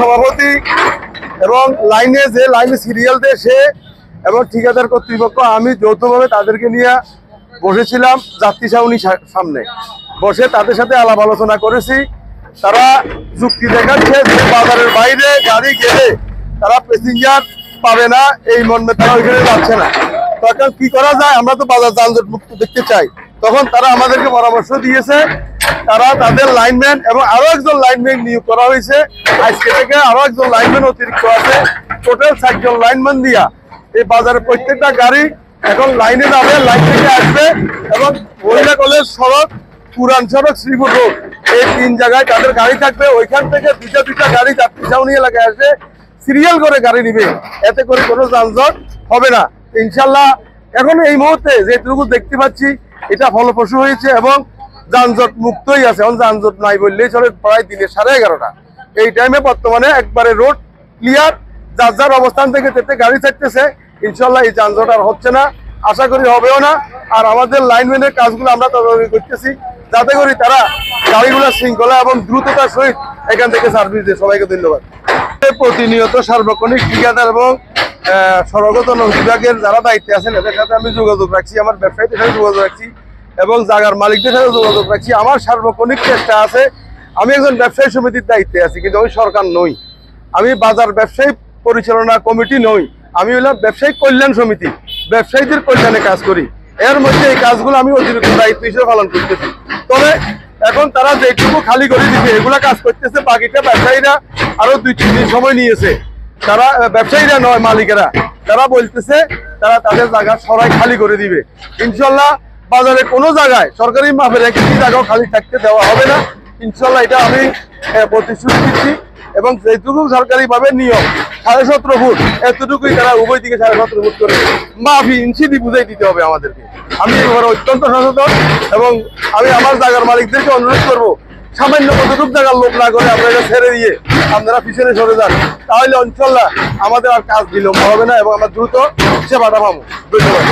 সভাপতি এবং লাইনে সিরিয়াল দেয় সে এবং ঠিকাদার কর্তৃপক্ষ আমি যৌথভাবে তাদেরকে নিয়ে বসেছিলাম যাত্রী ছাউনির সামনে বসে তাদের সাথে আলাপ আলোচনা করেছি। তারা যুক্তি দেখাচ্ছে যে বাজারের বাইরে গাড়ি গেলে তারা প্যাসেঞ্জার পাবে না, এই মর্মে তারা ওইখানে যাচ্ছে না। তখন কি করা যায়, আমরা তো বাজার যানজট মুক্ত দেখতে চাই। তখন তারা আমাদেরকে পরামর্শ দিয়েছে, তারা তাদের লাইনম্যান এবং আরো একজন লাইনম্যান নিয়োগ করা হয়েছে। আজকে থেকে আরো একজন লাইনম্যান অতিরিক্ত আছে, টোটাল 4 জন লাইনম্যান দিয়া এই বাজারে প্রত্যেকটা গাড়ি এখন লাইনে যাবে, লাইন থেকে আসবে এবং মহিলা কলেজ সড়ক, পুরান সড়ক, শ্রীপুর রোড, এই 3 জায়গায় তাদের গাড়ি থাকবে। ওইখান থেকে দুটা গাড়ি যাত্রী ছাউনি এলাকায় আসবে, সিরিয়াল করে গাড়ি নিবে, এতে করে কোনো যানজট হবে না ইনশাল্লাহ। এখন এই মুহূর্তে যেটুকু দেখতে পাচ্ছি এটা ফলপ্রসূ হয়েছে এবং যানজট মুক্তই আছে। এখন যানজট নাই বললেই চলে। প্রায় দিনে 11:30 এই টাইমে বর্তমানে একবারে রোড ক্লিয়ার, যার যার অবস্থান থেকে যেতে গাড়ি ছাড়তেছে। ইনশাল্লাহ এই যানজট আর হচ্ছে না, আশা করি হবেও না। আর আমাদের লাইনম্যানের কাজগুলো আমরা তদারকি করতেছি যাতে করে তারা গাড়িগুলো শৃঙ্খলা এবং দ্রুততার সহিত এখান থেকে সার্ভিস দেয়। সবাইকে ধন্যবাদ। প্রতিনিয়ত সার্বক্ষণিক ঠিকাদার এবং সড়কতন বিভাগের যারা দায়িত্বে আছেন এদের সাথে আমি যোগাযোগ রাখছি, আমার ব্যবসায়ীদের সাথে যোগাযোগ রাখছি এবং জায়গার মালিকদের সাথে যোগাযোগ রাখছি। আমার সার্বক্ষণিক চেষ্টা আছে। আমি একজন ব্যবসায়ী সমিতির দায়িত্বে আছি, কিন্তু আমি সরকার নই, আমি বাজার ব্যবসায়ী পরিচালনা কমিটি নই, আমি হলাম ব্যবসায়িক কল্যাণ সমিতি, ব্যবসায়ীদের কল্যাণে কাজ করি। এর মধ্যে এই কাজগুলো আমি অতিরিক্ত দায়িত্ব হিসেবে পালন করতেছি। তবে এখন তারা যেটুকু খালি করে দিবে এগুলা কাজ করতেছে, বাকিটা ব্যবসায়ীরা আরো 2-3 দিন সময় নিয়েছে। তারা ব্যবসায়ীরা নয়, মালিকেরা, তারা বলতেছে তারা তাদের জায়গা সরাই খালি করে দিবে। ইনশাল্লাহ বাজারে কোনো জায়গায় সরকারি মাপের একটি জায়গাও খালি থাকতে দেওয়া হবে না ইনশাল্লাহ, এটা আমি প্রতিশ্রুতি দিচ্ছি। এবং যেটুকু সরকারি ভাবে নিয়ম 17.5 ফুট, এতটুকুই তারা উভয় দিকে 17.5 ফুট করে মাফি ইঞ্চি দিয়ে বুঝাই দিতে হবে আমাদেরকে। আমি এবার অত্যন্ত সচেতন এবং আমি আমার জায়গার মালিকদেরকে অনুরোধ করবো, সামান্য কতটুকু জায়গার লোক না করে আপনারা ছেড়ে দিয়ে আপনারা পিছনে সরে যান, তাহলে ইনশাল্লাহ আমাদের আর কাজ বিলম্ব হবে না এবং আমরা দ্রুত সেবাটা পাবো। ধন্যবাদ।